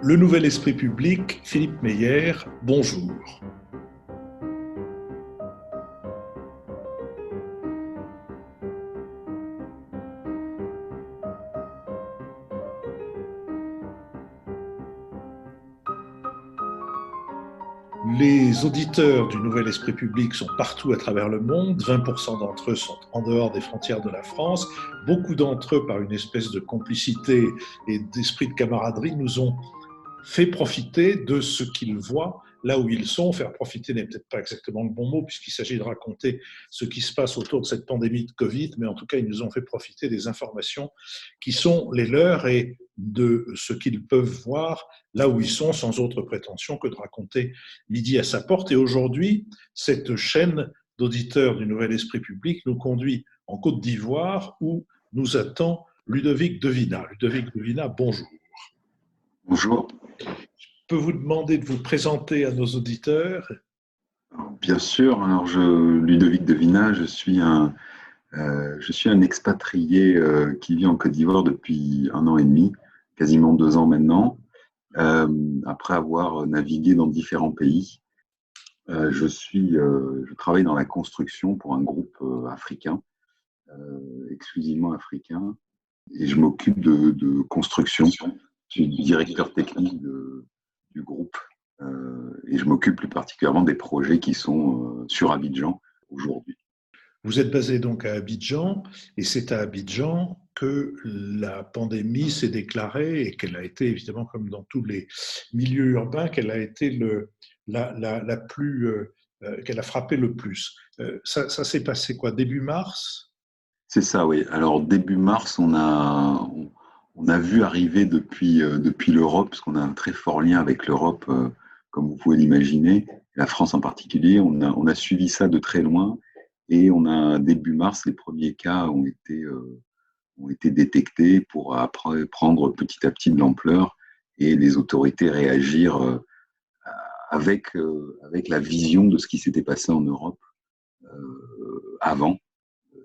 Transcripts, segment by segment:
Le Nouvel Esprit Public, Philippe Meyer, bonjour. Les auditeurs du Nouvel Esprit Public sont partout à travers le monde, 20% d'entre eux sont en dehors des frontières de la France. Beaucoup d'entre eux, par une espèce de complicité et d'esprit de camaraderie, nous ont fait profiter de ce qu'ils voient là où ils sont. Faire profiter n'est peut-être pas exactement le bon mot, puisqu'il s'agit de raconter ce qui se passe autour de cette pandémie de Covid, mais en tout cas, ils nous ont fait profiter des informations qui sont les leurs et de ce qu'ils peuvent voir là où ils sont, sans autre prétention que de raconter midi à sa porte. Et aujourd'hui, cette chaîne d'auditeurs du Nouvel Esprit Public nous conduit en Côte d'Ivoire, où nous attend Ludovic Devina. Ludovic Devina, bonjour. Bonjour. Je peux vous demander de vous présenter à nos auditeurs? Alors, bien sûr, Ludovic Devina, je suis un expatrié qui vit en Côte d'Ivoire depuis 1 an et demi, quasiment 2 ans maintenant, après avoir navigué dans différents pays. Je travaille dans la construction pour un groupe africain, exclusivement africain, et je m'occupe de construction. Je suis directeur technique du groupe et je m'occupe plus particulièrement des projets qui sont sur Abidjan aujourd'hui. Vous êtes basé donc à Abidjan et c'est à Abidjan que la pandémie s'est déclarée et qu'elle a été, évidemment, comme dans tous les milieux urbains, qu'elle a été la plus, qu'elle a frappé le plus. Ça s'est passé quoi, début mars? C'est ça, oui. Alors début mars, on a vu arriver depuis l'Europe, parce qu'on a un très fort lien avec l'Europe, comme vous pouvez l'imaginer, la France en particulier. On a suivi ça de très loin et début mars, les premiers cas ont été détectés pour après prendre petit à petit de l'ampleur et les autorités réagir avec la vision de ce qui s'était passé en Europe avant.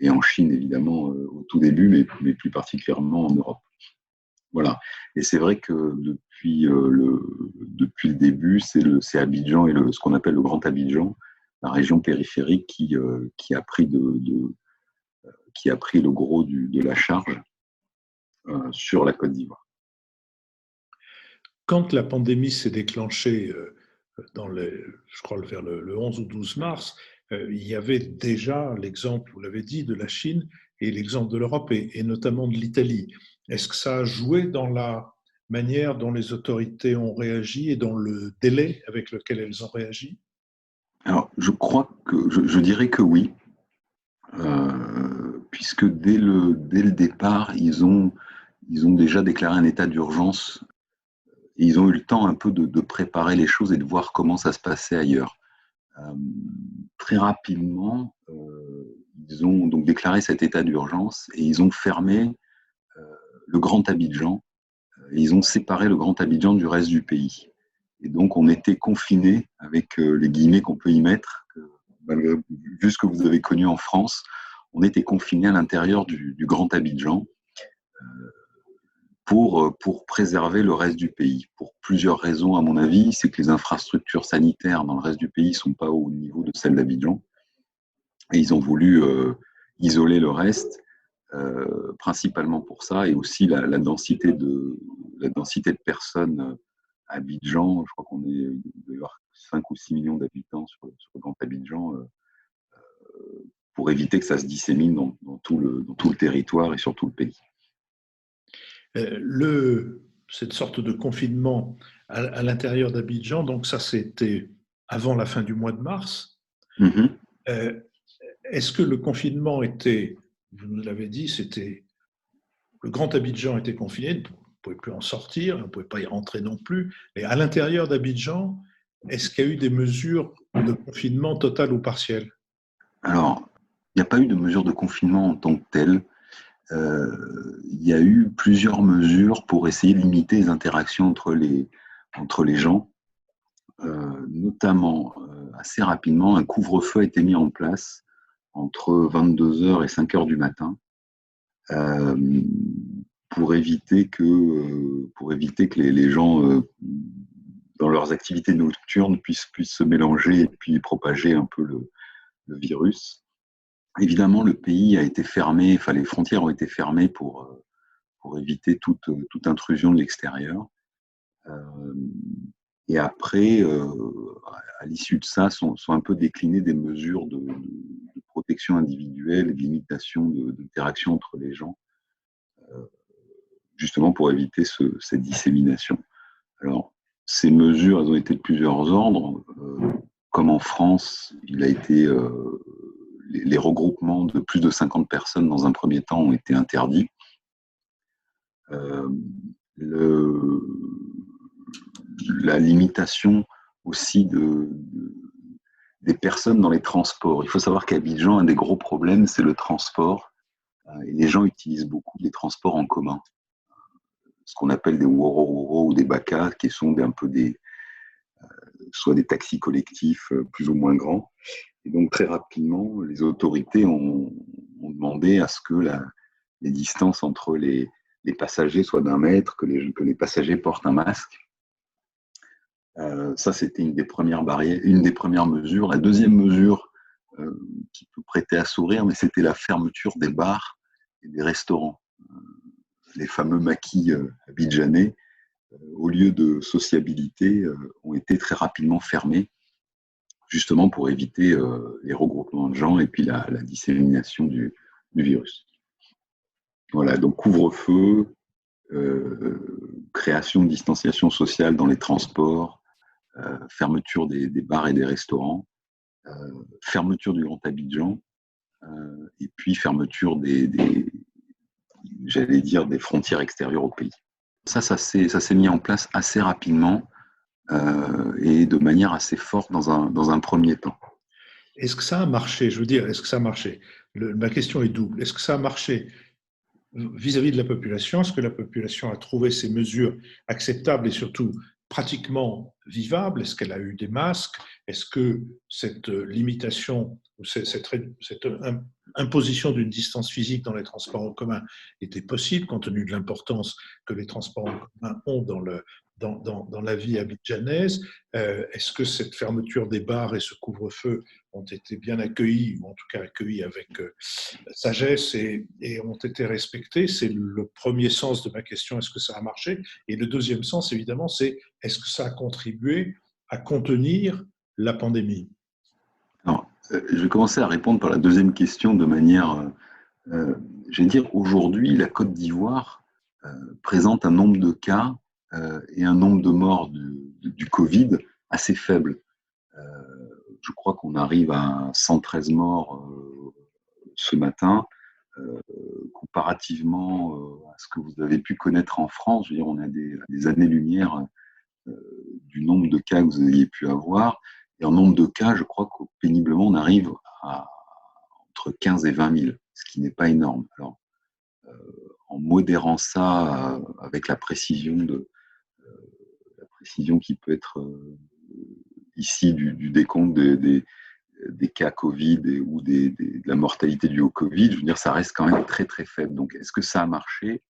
Et en Chine, évidemment, au tout début, mais plus particulièrement en Europe. Voilà. Et c'est vrai que depuis le début, c'est Abidjan et ce qu'on appelle le Grand Abidjan, la région périphérique, qui a pris le gros de la charge sur la Côte d'Ivoire. Quand la pandémie s'est déclenchée je crois vers le 11 ou 12 mars, il y avait déjà l'exemple, vous l'avez dit, de la Chine et l'exemple de l'Europe et notamment de l'Italie. Est-ce que ça a joué dans la manière dont les autorités ont réagi et dans le délai avec lequel elles ont réagi? Alors, je dirais que oui, puisque dès le départ, ils ont déjà déclaré un état d'urgence. Et ils ont eu le temps un peu de préparer les choses et de voir comment ça se passait ailleurs. Très rapidement, ils ont donc déclaré cet état d'urgence et ils ont fermé le Grand Abidjan. Et ils ont séparé le Grand Abidjan du reste du pays. Et donc, on était confinés, avec les guillemets qu'on peut y mettre, vu ce que vous avez connu en France, on était confinés à l'intérieur du Grand Abidjan. Pour préserver le reste du pays. Pour plusieurs raisons, à mon avis, c'est que les infrastructures sanitaires dans le reste du pays ne sont pas au niveau de celles d'Abidjan. Et ils ont voulu isoler le reste, principalement pour ça, et aussi la densité de personnes à Abidjan. Je crois qu'on est 5 ou 6 millions d'habitants sur le Grand Abidjan, pour éviter que ça se dissémine dans tout le territoire et sur tout le pays. Cette sorte de confinement à l'intérieur d'Abidjan, donc ça c'était avant la fin du mois de mars. Mm-hmm. Est-ce que le confinement était, vous nous l'avez dit, le Grand Abidjan était confiné, on ne pouvait plus en sortir, on ne pouvait pas y rentrer non plus, mais à l'intérieur d'Abidjan, est-ce qu'il y a eu des mesures de confinement total ou partiel? Alors, il n'y a pas eu de mesures de confinement en tant que telles. Il y a eu plusieurs mesures pour essayer de limiter les interactions entre les gens. Notamment, assez rapidement, un couvre-feu a été mis en place entre 22h et 5h du matin pour éviter que les gens, dans leurs activités nocturnes, puissent se mélanger et puis propager un peu le virus. Évidemment, le pays a été fermé, enfin les frontières ont été fermées pour éviter toute intrusion de l'extérieur. Et après, à l'issue de ça, sont un peu déclinées des mesures de protection individuelle et de limitation d'interaction entre les gens, justement pour éviter cette dissémination. Alors, ces mesures, elles ont été de plusieurs ordres. Comme en France, il a été, les regroupements de plus de 50 personnes dans un premier temps ont été interdits. La limitation aussi des personnes dans les transports. Il faut savoir qu'à Abidjan, un des gros problèmes, c'est le transport. Et les gens utilisent beaucoup les transports en commun. Ce qu'on appelle des woro-woro ou des baka, qui sont soit des taxis collectifs plus ou moins grands. Et donc, très rapidement, les autorités ont demandé à ce que les distances entre les passagers soient d'1 mètre, que les passagers portent un masque. Ça, c'était une des premières mesures. La deuxième mesure qui peut prêter à sourire, mais c'était la fermeture des bars et des restaurants. Les fameux maquis abidjanais, au lieu de sociabilité, ont été très rapidement fermés, justement pour éviter les regroupements de gens et puis la dissémination du virus. Voilà, donc couvre-feu, création de distanciation sociale dans les transports, fermeture des bars et des restaurants, fermeture du Grand Abidjan, et puis fermeture des frontières extérieures au pays. Ça s'est mis en place assez rapidement et de manière assez forte dans un premier temps. Est-ce que ça a marché? Je veux dire, est-ce que ça a marché? Ma question est double. Est-ce que ça a marché vis-à-vis de la population? Est-ce que la population a trouvé ces mesures acceptables et surtout pratiquement vivables? Est-ce qu'elle a eu des masques? Est-ce que cette limitation ou cette imposition d'une distance physique dans les transports en commun était possible compte tenu de l'importance que les transports en commun ont dans la vie abidjanaise? Est-ce que cette fermeture des bars et ce couvre-feu ont été bien accueillis, ou en tout cas accueillis avec sagesse et ont été respectés? C'est le premier sens de ma question, est-ce que ça a marché? Et le deuxième sens, évidemment, c'est est-ce que ça a contribué à contenir la pandémie? Alors, je vais commencer à répondre par la deuxième question de manière, je vais dire, aujourd'hui, la Côte d'Ivoire présente un nombre de cas et un nombre de morts du Covid assez faible. Je crois qu'on arrive à 113 morts ce matin, comparativement à ce que vous avez pu connaître en France. Je veux dire, on a des années-lumière du nombre de cas que vous ayez pu avoir. Et en nombre de cas, je crois que péniblement, on arrive à entre 15 et 20 000, ce qui n'est pas énorme. Alors, en modérant ça avec la précision qui peut être ici du décompte des cas Covid ou de la mortalité due au Covid, je veux dire, ça reste quand même très très faible. Donc, est-ce que ça a marché?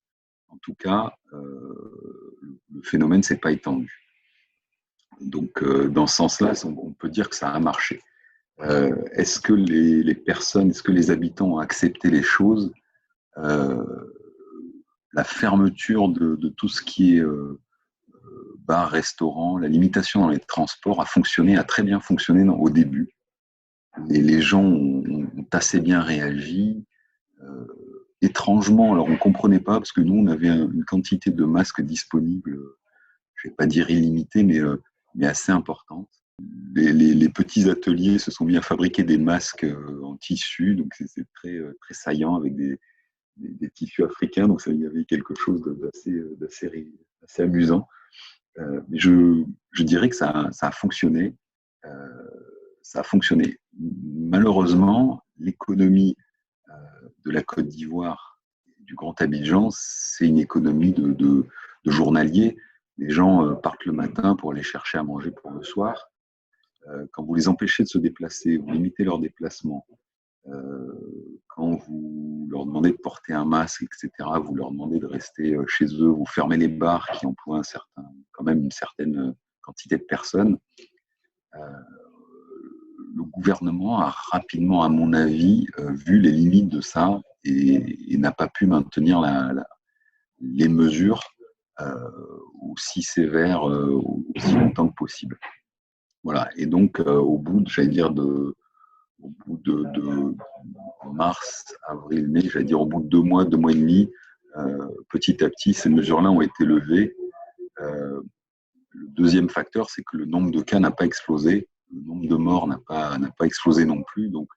En tout cas, le phénomène ne s'est pas étendu. Donc, dans ce sens-là, on peut dire que ça a marché. Est-ce que les personnes, est-ce que les habitants ont accepté les choses? La fermeture de tout ce qui est bar, restaurant, la limitation dans les transports a très bien fonctionné au début. Les gens ont assez bien réagi. Étrangement, alors on ne comprenait pas, parce que nous, on avait une quantité de masques disponibles, je ne vais pas dire illimitée, mais assez importante. Les petits ateliers se sont mis à fabriquer des masques en tissu, donc c'est très, très saillant avec des tissus africains, donc il y avait quelque chose d'assez amusant. Mais je dirais que ça a fonctionné. Ça a fonctionné. Malheureusement, l'économie de la Côte d'Ivoire, du Grand Abidjan, c'est une économie de journaliers. Les gens partent le matin pour aller chercher à manger pour le soir. Quand vous les empêchez de se déplacer, vous limitez leur déplacement, Quand vous leur demandez de porter un masque, etc., vous leur demandez de rester chez eux, vous fermez les bars qui emploient quand même une certaine quantité de personnes. Le gouvernement a rapidement, à mon avis, vu les limites de ça et n'a pas pu maintenir les mesures aussi sévères aussi longtemps que possible. Voilà. Et donc, au bout de mars, avril, mai, au bout de 2 mois et demi, petit à petit, ces mesures-là ont été levées. Le deuxième facteur, c'est que le nombre de cas n'a pas explosé, le nombre de morts n'a pas explosé non plus. Donc,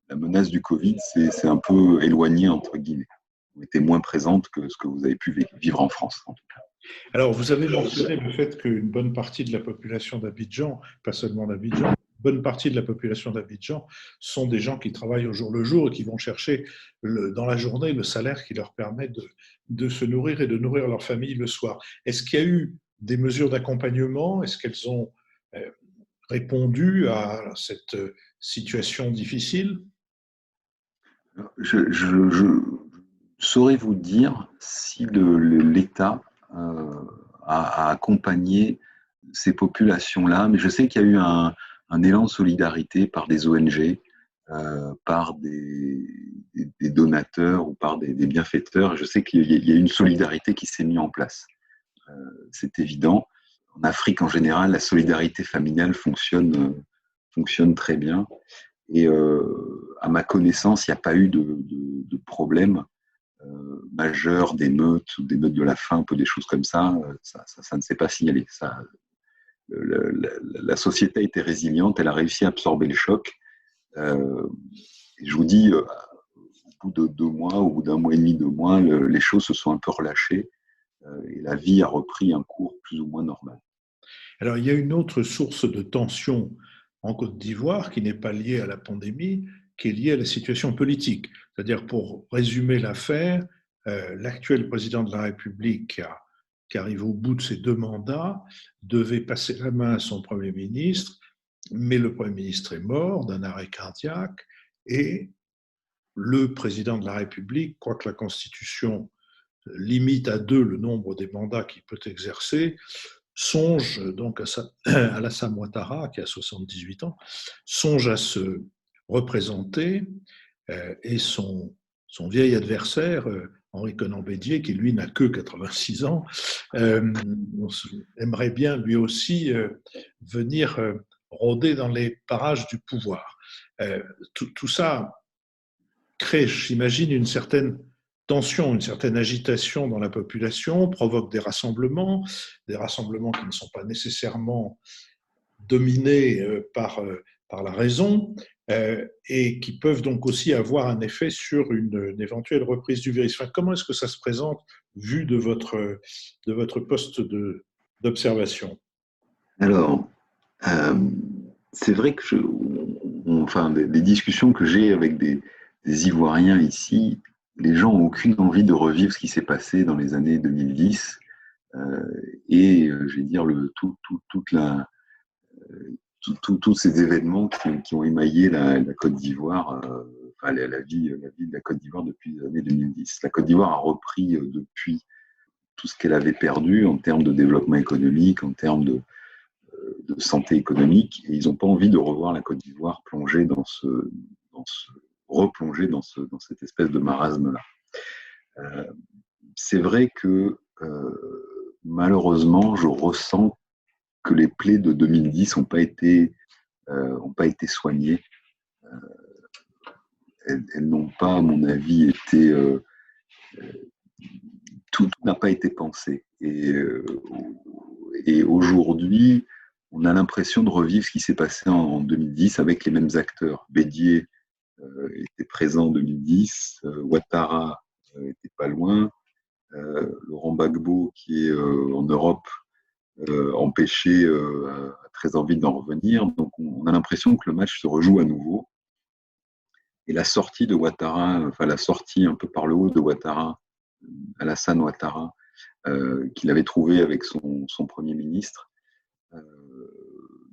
la menace du Covid s'est un peu éloignée, entre guillemets. Elle était moins présente que ce que vous avez pu vivre en France, en tout cas. Alors, vous avez mentionné le fait qu'une bonne partie de la population d'Abidjan, pas seulement d'Abidjan, une bonne partie de la population d'Abidjan sont des gens qui travaillent au jour le jour et qui vont chercher dans la journée le salaire qui leur permet de se nourrir et de nourrir leur famille le soir. Est-ce qu'il y a eu des mesures d'accompagnement? Est-ce qu'elles ont répondu à cette situation difficile? Je saurais vous dire si l'État a accompagné ces populations-là, mais je sais qu'il y a eu un élan de solidarité par des ONG, par des donateurs ou par des bienfaiteurs. Je sais qu'il y a une solidarité qui s'est mise en place. C'est évident. En Afrique, en général, la solidarité familiale fonctionne très bien. Et à ma connaissance, il n'y a pas eu de problème majeur, d'émeutes ou d'émeutes de la faim, un peu des choses comme ça. Ça ne s'est pas signalé. La société a été résiliente, elle a réussi à absorber le choc. Et je vous dis, au bout de 2 mois, au bout d'1 mois et demi, 2 mois, les choses se sont un peu relâchées et la vie a repris un cours plus ou moins normal. Alors, il y a une autre source de tension en Côte d'Ivoire qui n'est pas liée à la pandémie, qui est liée à la situation politique. C'est-à-dire, pour résumer l'affaire, l'actuel président de la République qui arrive au bout de ses 2 mandats devait passer la main à son Premier ministre, mais le Premier ministre est mort d'un arrêt cardiaque et le président de la République, quoique la Constitution limite à 2 le nombre des mandats qu'il peut exercer, songe donc à Alassane Ouattara, qui a 78 ans, songe à se représenter et son vieil adversaire, Henri Konan Bédier, qui lui n'a que 86 ans, aimerait bien lui aussi venir rôder dans les parages du pouvoir. Tout ça crée, j'imagine, une certaine tension, une certaine agitation dans la population, provoque des rassemblements qui ne sont pas nécessairement dominés par la raison et qui peuvent donc aussi avoir un effet sur une éventuelle reprise du virus. Enfin, comment est-ce que ça se présente vu de votre poste d'observation? Alors, c'est vrai que des discussions que j'ai avec des Ivoiriens ici, les gens n'ont aucune envie de revivre ce qui s'est passé dans les années 2010 je vais dire tous ces événements qui ont émaillé la Côte d'Ivoire, la vie de la Côte d'Ivoire depuis les années 2010. La Côte d'Ivoire a repris depuis tout ce qu'elle avait perdu en termes de développement économique, en termes de santé économique, et ils n'ont pas envie de revoir la Côte d'Ivoire replonger dans cette espèce de marasme-là. C'est vrai que malheureusement, je ressens que les plaies de 2010 n'ont pas été soignées. Elles n'ont pas, à mon avis, été... tout n'a pas été pensé. Et aujourd'hui, on a l'impression de revivre ce qui s'est passé en 2010 avec les mêmes acteurs. Bédier était présent en 2010, Ouattara était pas loin, Laurent Gbagbo, qui est en Europe, empêché, a très envie d'en revenir. Donc on a l'impression que le match se rejoue à nouveau. Et la sortie de Ouattara, la sortie un peu par le haut de Ouattara, Alassane Ouattara, qu'il avait trouvé avec son Premier ministre,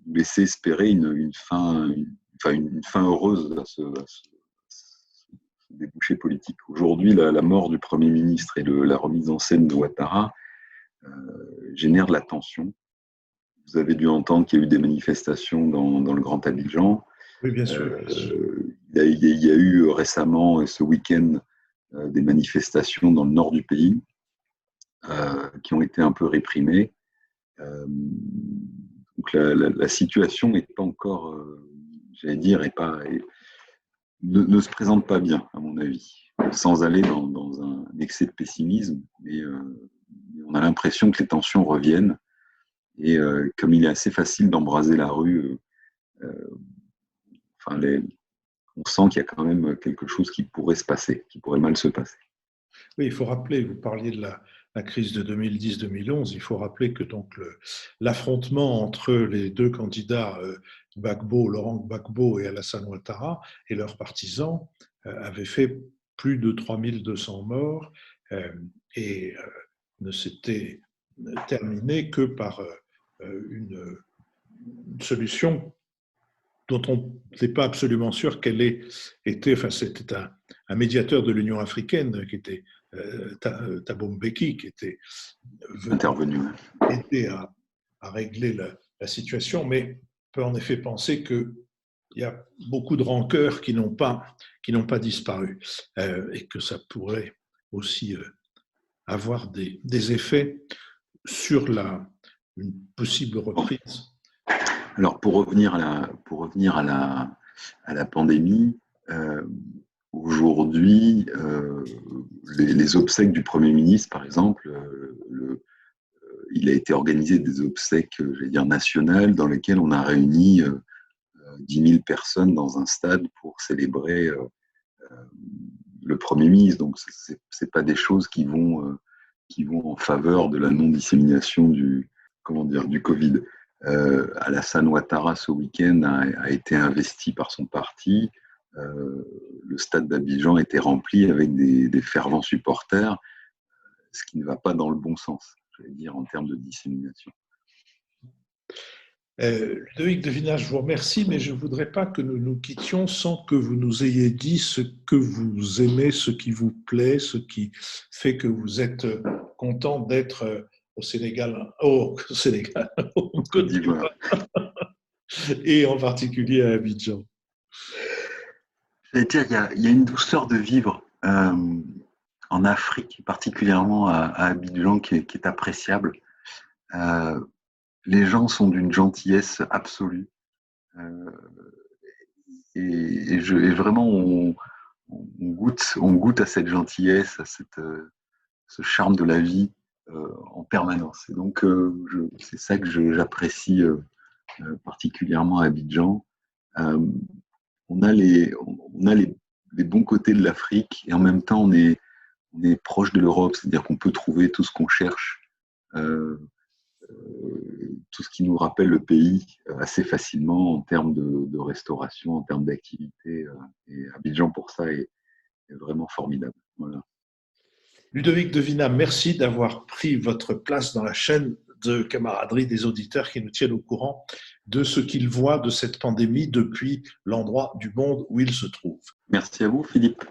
laissait espérer une fin une fin heureuse à ce débouché politique. Aujourd'hui, la mort du Premier ministre et la remise en scène de Ouattara génère de la tension. Vous avez dû entendre qu'il y a eu des manifestations dans le Grand Abidjan. Oui, bien sûr. Il y a eu récemment, ce week-end, des manifestations dans le nord du pays qui ont été un peu réprimées. Donc la situation n'est pas encore, j'allais dire, ne se présente pas bien, à mon avis, sans aller dans un excès de pessimisme. Mais on a l'impression que les tensions reviennent. Et comme il est assez facile d'embraser la rue, on sent qu'il y a quand même quelque chose qui pourrait se passer, qui pourrait mal se passer. Oui, il faut rappeler, vous parliez de la crise de 2010-2011, il faut rappeler que donc l'affrontement entre les deux candidats, Laurent Gbagbo et Alassane Ouattara, et leurs partisans, avait fait plus de 3200 morts et ne s'était terminé que par une solution dont on n'est pas absolument sûr qu'elle ait été, enfin c'était un médiateur de l'Union africaine qui était Thabo Mbeki, qui était intervenu, aider à régler la situation, mais on peut en effet penser qu'il y a beaucoup de rancœurs qui n'ont pas disparu et que ça pourrait aussi avoir des effets sur une possible reprise. Alors, pour revenir à la pandémie, aujourd'hui, les obsèques du Premier ministre, par exemple, il a été organisé des obsèques, j'allais dire, nationales, dans lesquelles on a réuni 10 000 personnes dans un stade pour célébrer le Premier ministre. Donc, c'est pas des choses qui vont en faveur de la non-dissémination du Covid. Alassane Ouattara, ce week-end, a été investi par son parti. Le stade d'Abidjan était rempli avec des fervents supporters, ce qui ne va pas dans le bon sens, je vais dire, en termes de dissémination. Ludovic Devinaz, je vous remercie, mais je ne voudrais pas que nous nous quittions sans que vous nous ayez dit ce que vous aimez, ce qui vous plaît, ce qui fait que vous êtes content d'être au Sénégal, en Côte d'Ivoire, et en particulier à Abidjan. J'allais dire, il y a une douceur de vivre en Afrique, particulièrement à Abidjan, qui est appréciable. Les gens sont d'une gentillesse absolue. Et vraiment, on goûte à cette gentillesse, à ce charme de la vie en permanence. Et donc, c'est ça que j'apprécie particulièrement à Abidjan. On a les bons côtés de l'Afrique et en même temps, on est proche de l'Europe, c'est-à-dire qu'on peut trouver tout ce qu'on cherche, tout ce qui nous rappelle le pays assez facilement en termes de restauration, en termes d'activité. Et Abidjan, pour ça, est vraiment formidable. Voilà. Ludovic Devinaz, merci d'avoir pris votre place dans la chaîne de camaraderie des auditeurs qui nous tiennent au courant de ce qu'ils voient de cette pandémie depuis l'endroit du monde où ils se trouvent. Merci à vous, Philippe.